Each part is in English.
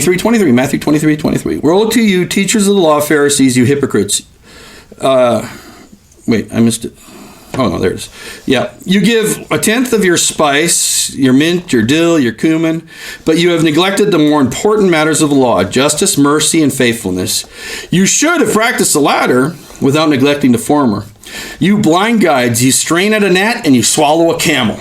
23:23, Matthew 23:23. Woe to you, teachers of the law, Pharisees, you hypocrites. Wait, I missed it. Oh, no, there it is. Yeah. You give a tenth of your spice, your mint, your dill, your cumin, but you have neglected the more important matters of the law, justice, mercy, and faithfulness. You should have practiced the latter without neglecting the former. You blind guides, you strain at a gnat and you swallow a camel.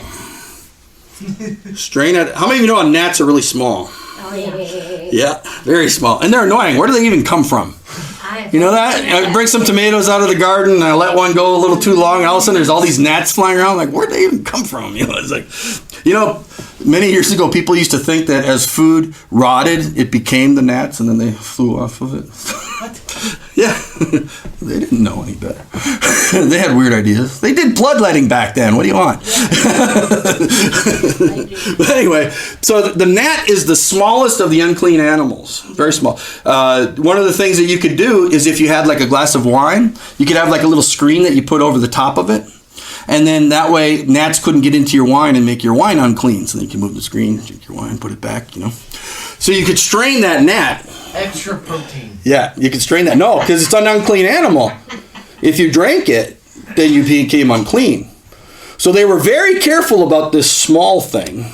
Strain at... How many of you know gnats are really small? Oh, yeah. Yeah, very small. And they're annoying. Where do they even come from? You know that? I bring some tomatoes out of the garden and I let one go a little too long and all of a sudden there's all these gnats flying around. Like, where'd they even come from? You know, it's like, many years ago people used to think that as food rotted, it became the gnats and then they flew off of it. What? Yeah. They didn't know any better. They had weird ideas. They did bloodletting back then. What do you want? But anyway, so the gnat is the smallest of the unclean animals. Very small. One of the things that you could do is if you had like a glass of wine, you could have like a little screen that you put over the top of it. And then that way gnats couldn't get into your wine and make your wine unclean. So then you can move the screen, drink your wine, put it back, So you could strain that gnat. Extra protein. Yeah, you can strain that. No, because it's an unclean animal. If you drank it, then you became unclean. So they were very careful about this small thing.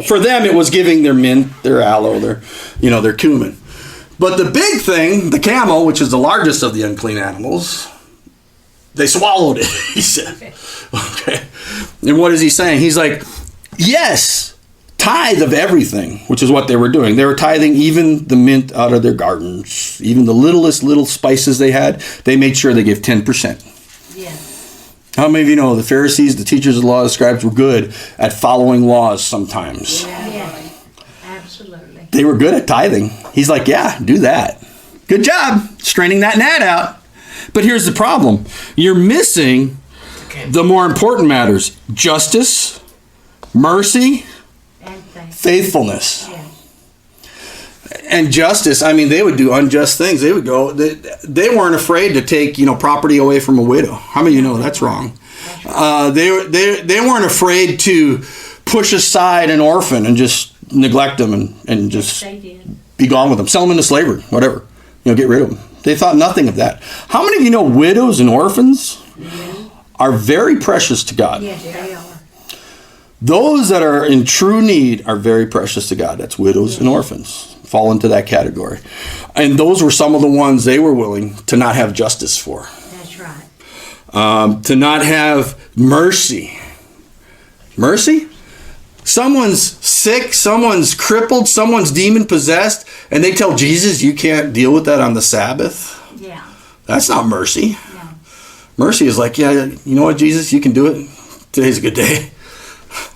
For them, it was giving their mint, their aloe, their cumin. But the big thing, the camel, which is the largest of the unclean animals, they swallowed it, he said. Okay. And what is he saying? He's like, yes, tithe of everything, which is what they were doing. They were tithing even the mint out of their gardens. Even the littlest little spices they had, they made sure they gave 10%. Yeah. How many of you know the Pharisees, the teachers of the law, the scribes were good at following laws sometimes? Yeah. Absolutely. They were good at tithing. He's like, yeah, do that. Good job straining that gnat out. But here's the problem. You're missing the more important matters. Justice, mercy, And faithfulness. Yeah. And justice, they would do unjust things. They would go, they weren't afraid to take, property away from a widow. How many of you know that's wrong? They weren't afraid to push aside an orphan and just neglect them and just be gone with them. Sell them into slavery, whatever. Get rid of them. They thought nothing of that. How many of you know widows and orphans are very precious to God? Yes, they are. Those that are in true need are very precious to God. That's widows and orphans. Fall into that category. And those were some of the ones they were willing to not have justice for. That's right. To not have mercy. Mercy? Someone's sick, someone's crippled, someone's demon possessed, and they tell Jesus you can't deal with that on the Sabbath. Yeah. That's not mercy. No. Mercy is like, yeah, you know what, Jesus, you can do it. Today's a good day.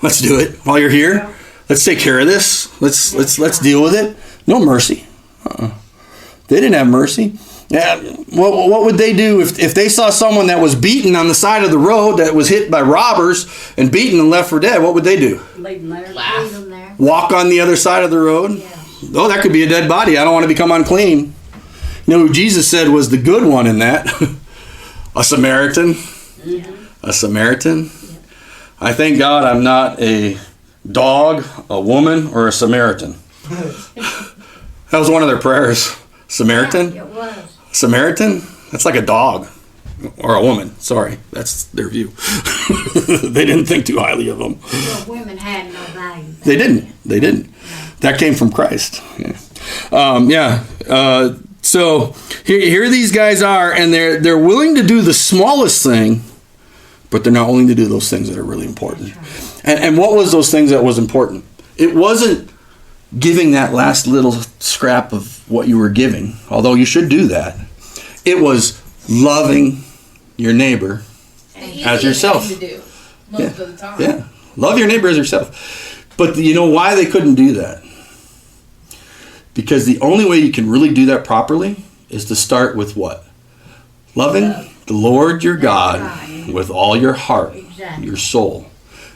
Let's do it while you're here. Let's take care of this. Let's deal with it. No mercy. They didn't have mercy. Yeah. What would they do if they saw someone that was beaten on the side of the road, that was hit by robbers and beaten and left for dead? What would they do? Leave them there. Laugh. Leave them there. Walk on the other side of the road? Yeah. Oh, that could be a dead body. I don't want to become unclean. Who Jesus said was the good one in that? A Samaritan. Yeah. A Samaritan. I thank God I'm not a dog, a woman, or a Samaritan. That was one of their prayers. Samaritan? Yeah, it was. Samaritan? That's like a dog. Or a woman. Sorry. That's their view. They didn't think too highly of them. Well, women had no value. They didn't. That came from Christ. Yeah. So here these guys are, and they're willing to do the smallest thing, but they're not willing to do those things that are really important. And what was those things that was important? It wasn't giving that last little scrap of what you were giving, although you should do that. It was loving your neighbor as yourself. To do most of the time. Yeah, love your neighbor as yourself. But you know why they couldn't do that? Because the only way you can really do that properly is to start with what? Loving the Lord your God with all your heart, your soul,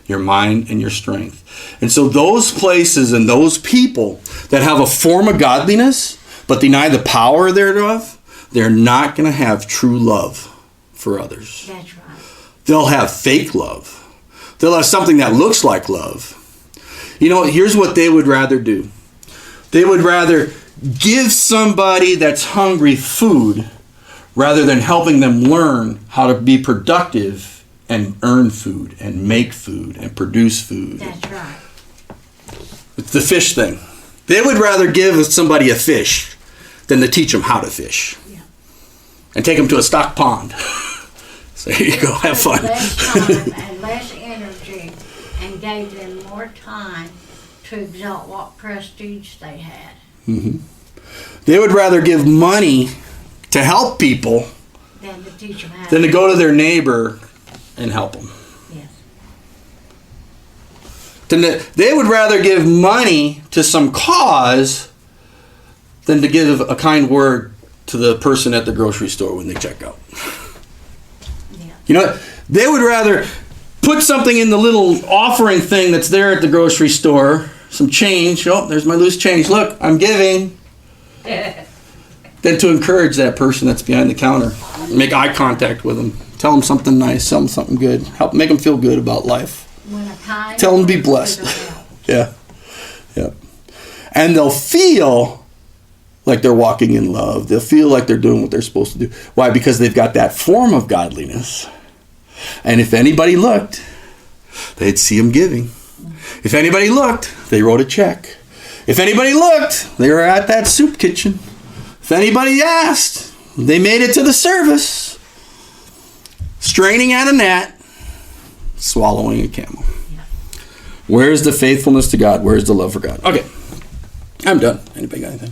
your mind, and your strength. And so those places and those people that have a form of godliness but deny the power thereof, they're not going to have true love for others. That's right. They'll have fake love. They'll have something that looks like love. Here's what they would rather do. They would rather give somebody that's hungry food rather than helping them learn how to be productive and earn food and make food and produce food. That's right. It's the fish thing. They would rather give somebody a fish than to teach them how to fish. Yeah. And take them to a stock pond. So here you go, have fun. Less time and less energy, and gave them more time to exalt what prestige they had. Mm-hmm. They would rather give money to help people Than to teach them how than to go to their neighbor and help them. Yes. They would rather give money to some cause than to give a kind word to the person at the grocery store when they check out. Yeah. You know, they would rather put something in the little offering thing that's there at the grocery store, some change. Oh, there's my loose change. Look, I'm giving. Than to encourage that person that's behind the counter. Make eye contact with them. Tell them something nice. Tell them something good. Help make them feel good about life. When a kind Tell them to be word blessed. will help. Yeah. Yeah. And they'll feel like they're walking in love. They'll feel like they're doing what they're supposed to do. Why? Because they've got that form of godliness. And if anybody looked, they'd see them giving. If anybody looked, they wrote a check. If anybody looked, they were at that soup kitchen. If anybody asked, they made it to the service. Straining at a gnat, swallowing a camel. Yeah. Where's the faithfulness to God? Where's the love for God? Okay, I'm done. Anybody got anything?